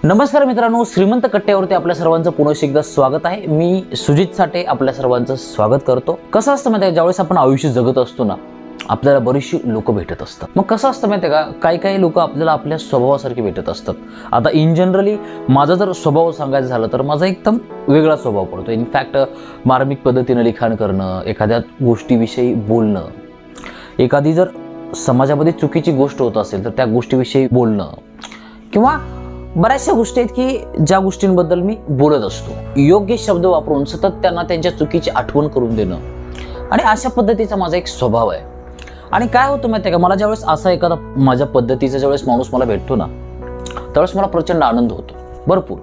नमस्कार मित्रांनो, श्रीमंत कट्ट्यावरती आपल्या सर्वांचं पुन्हा एकदा स्वागत आहे. मी सुजित साठे आपल्या सर्वांचं स्वागत करतो. कसं असतं माहिती आहे, ज्यावेळेस आपण आयुष्य जगत असतो ना, आपल्याला बरीचशी लोक भेटत असतात. मग कसं असतं माहिती आहे का, काही लोक आपल्याला आपल्या स्वभावासारखे भेटत असतात. आता इन जनरली माझा जर स्वभाव सांगायचा झाला तर माझा एकदम वेगळा स्वभाव पडतो. इनफॅक्ट मार्मिक पद्धतीनं लिखाण करणं, एखाद्या गोष्टीविषयी बोलणं, एखादी जर समाजामध्ये चुकीची गोष्ट होत असेल तर त्या गोष्टीविषयी बोलणं, किंवा बऱ्याचशा गोष्टी आहेत की ज्या गोष्टींबद्दल मी बोलत असतो. योग्य शब्द वापरून सतत त्यांना त्यांच्या चुकीची आठवण करून देणं, आणि अशा पद्धतीचा माझा एक स्वभाव आहे. आणि काय होतं माहिती आहे का, मला ज्यावेळेस असा एखादा माझ्या पद्धतीचा ज्यावेळेस माणूस मला भेटतो ना, त्यावेळेस मला प्रचंड आनंद होतो, भरपूर.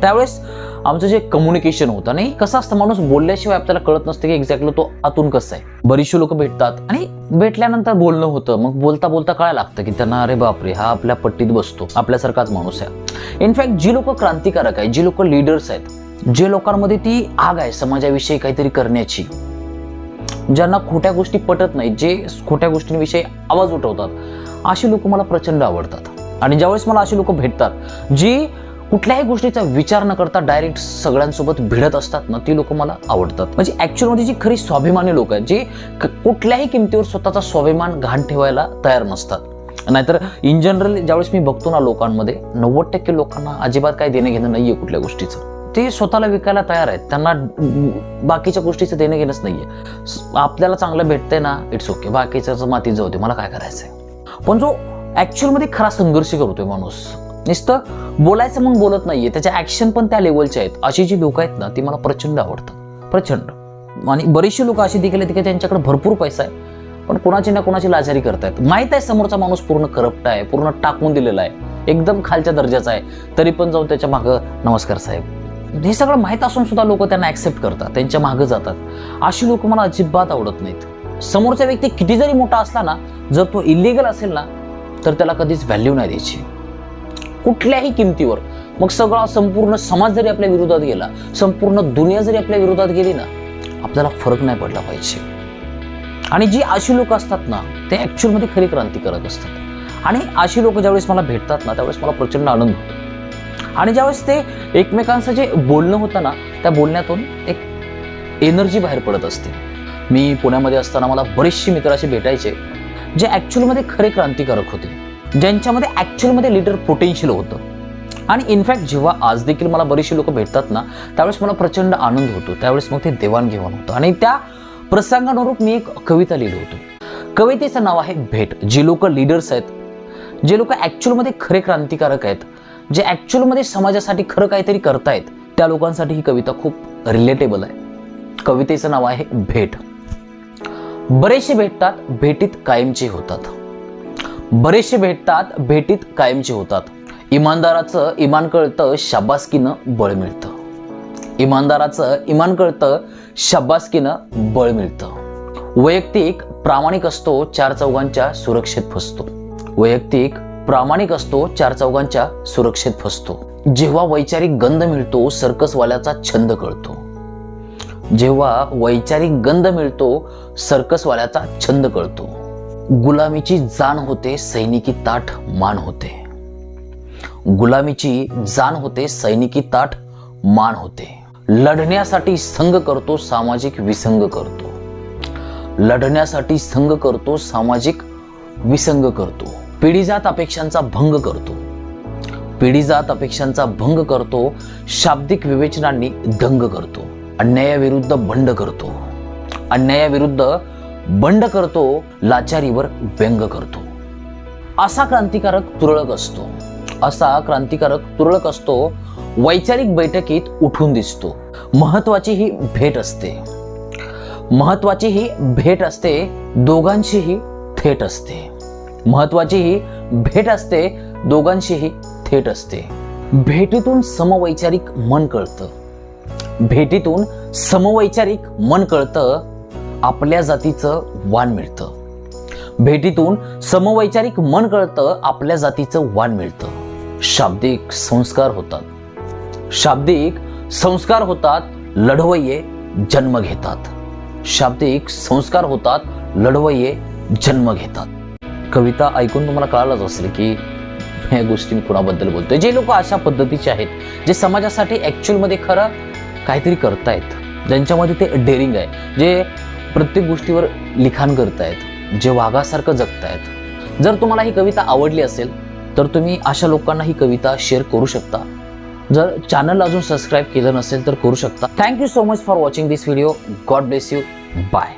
त्यावेळेस आमचं जे कम्युनिकेशन होतं, आणि कसं असतं, माणूस बोलल्याशिवाय आपल्याला कळत नसतं की एक्झॅक्टली तो आतून कसं आहे. बरीचशी लोक भेटतात आणि भेटल्यानंतर बोलणं होतं. मग बोलता बोलता कळायला लागतं की त्यांना अरे बापरे, हा आपल्या पट्टीत बसतो, आपल्यासारखाच माणूस आहे. इनफॅक्ट जी लोक क्रांतिकारक आहेत, जी लोक लीडर्स आहेत, जे लोकांमध्ये ती आग आहे समाजाविषयी काहीतरी करण्याची, ज्यांना खोट्या गोष्टी पटत नाहीत, जे खोट्या गोष्टींविषयी आवाज उठवतात, अशी लोक मला प्रचंड आवडतात. आणि ज्यावेळेस मला अशी लोक भेटतात जी कुठल्याही गोष्टीचा विचार न करता डायरेक्ट सगळ्यांसोबत भिडत असतात ना, ती लोक मला आवडतात. म्हणजे ऍक्च्युअलमध्ये जी खरी स्वाभिमानी लोक आहेत, जे कुठल्याही किमतीवर स्वतःचा स्वाभिमान घाण ठेवायला तयार नसतात. नाहीतर इन जनरल ज्यावेळेस मी बघतो ना, लोकांमध्ये 90% लोकांना अजिबात काही देणं घेणं नाहीये कुठल्या गोष्टीचं. ते स्वतःला विकायला तयार आहेत, त्यांना बाकीच्या गोष्टीचं देणं घेणंच नाहीये. आपल्याला चांगलं भेटतंय ना, इट्स ओके, बाकीचं मातीत जाऊ दे, मला काय करायचंय. पण जो ऍक्च्युअलमध्ये खरा संघर्ष करतोय माणूस, नुसतं बोलायचं मग बोलत नाहीये, त्याच्या ऍक्शन पण त्या लेवलचे आहेत, अशी जी लोक आहेत ना, ती मला प्रचंड आवडतात, प्रचंड. आणि बरीचशी लोक अशी देखील आहेत की त्यांच्याकडे भरपूर पैसा आहे, पण कोणाची ना कोणाची लाचारी करतायत. माहित आहे समोरचा माणूस पूर्ण करप्ट आहे, पूर्ण टाकून दिलेला आहे, एकदम खालच्या दर्जाचा आहे, तरी पण जाऊन त्याच्या मागं नमस्कार साहेब, हे सगळं माहीत असून सुद्धा लोक त्यांना ऍक्सेप्ट करतात, त्यांच्या मागं जातात. अशी लोक मला अजिबात आवडत नाहीत. समोरचा व्यक्ती किती जरी मोठा असला ना, जर तो इलिगल असेल ना, तर त्याला कधीच व्हॅल्यू नाही द्यायची कुठल्याही किमतीवर. मग सगळा संपूर्ण समाज जरी आपल्या विरोधात गेला, संपूर्ण दुनिया जरी आपल्या विरोधात गेली ना, आपल्याला फरक नाही पडला पाहिजे. आणि जी अशी लोक असतात ना, ते ऍक्च्युअलमध्ये खरी क्रांतिकारक असतात. आणि अशी लोक ज्यावेळेस मला भेटतात ना, त्यावेळेस मला प्रचंड आनंद होतो. आणि ज्यावेळेस ते एकमेकांचं जे बोलणं होतं ना, त्या बोलण्यातून एक एनर्जी बाहेर पडत असते. मी पुण्यामध्ये असताना मला बरेचसे मित्र असे भेटायचे जे ऍक्च्युअलमध्ये खरे क्रांतिकारक होते, ज्यांच्यामध्ये ऍक्च्युअलमध्ये लीडर पोटेन्शियल होतं. आणि इनफॅक्ट जेव्हा आज देखील मला बरेचसे लोक भेटतात ना, त्यावेळेस मला प्रचंड आनंद होतो. त्यावेळेस मग ते देवाणघेवाण होतं. आणि त्या प्रसंगानुरूप मी एक कविता लिहिली होती. कवितेचं नाव आहे भेट. जी लोक लीडर्स आहेत, जे लोक ऍक्च्युअलमध्ये खरे क्रांतिकारक आहेत, जे ऍक्च्युअलमध्ये समाजासाठी खरं काहीतरी करतायत, त्या लोकांसाठी ही कविता खूप रिलेटेबल आहे. कवितेचं नाव आहे भेट. बरेचसे भेटतात, भेटीत कायमचे होतात. बरेचसे भेटतात, भेटीत कायमचे होतात. इमानदाराचं इमान कळतं, शाबासकीनं बळ मिळतं. इमानदाराचं इमान कळतं, शाबासकीनं बळ मिळतं. वैयक्तिक प्रामाणिक असतो, चार चौघांच्या सुरक्षेत फसतो. वैयक्तिक प्रामाणिक असतो, चार चौघांच्या सुरक्षेत फसतो. जेव्हा वैचारिक गंध मिळतो, सर्कसवाल्याचा छंद कळतो. जेव्हा वैचारिक गंध मिळतो, सर्कसवाल्याचा छंद कळतो. गुलामीची जाण होते, सैनिकी ताठ मान होते. गुलामीची जाण होते, सैनिकी ताठ मान होते. लढण्यासाठी संघ करतो, सामाजिक विसंग करतो. लढण्यासाठी संघ करतो, सामाजिक विसंग करतो. पिढीजात अपेक्षांचा भंग करतो. पिढीजात अपेक्षांचा भंग करतो. शाब्दिक विवेचनांनी दंग करतो. अन्यायाविरुद्ध बंड करतो. अन्यायाविरुद्ध बंड करतो. लाचारीवर व्यंग करतो. असा क्रांतिकारक तुरळक असतो. असा क्रांतिकारक तुरळक असतो. वैचारिक बैठकीत उठून दिसतो. महत्वाची ही भेट असते. महत्वाची ही भेट असते. दोघांशीही थेट असते. महत्वाची ही भेट असते. दोघांशीही थेट असते. भेटीतून समवैचारिक मन कळतं. भेटीतून समवैचारिक मन कळतं. आपल्या जातीचं वाण मिळतं. भेटीतून समवैचारिक मन कळतं. आपल्या जातीचं वाण मिळतं. शाब्दिक संस्कार होतात. शाब्दिक संस्कार होतात. लढवय्ये जन्म घेतात. शाब्दिक संस्कार होतात. लढवय्ये जन्म घेतात. कविता ऐकून तुम्हाला कळालंच असेल की ह्या गोष्टी मी कुणाबद्दल बोलतोय? जे लोक अशा पद्धतीचे आहेत, जे समाजासाठी ॲक्च्युअलमध्ये खरं काहीतरी करतायत, ज्यांच्यामध्ये ते डेअरिंग आहे, जे प्रत्येक गोष्टीवर लिखाण करतायत, जे वाघासारखं जगतायत. जर तुम्हाला ही कविता आवडली असेल तर तुम्ही अशा लोकांना ही कविता शेअर करू शकता. जर चॅनल अजून सबस्क्राईब केलं नसेल तर करू शकता. Thank you so much for watching this video. God bless you. Bye.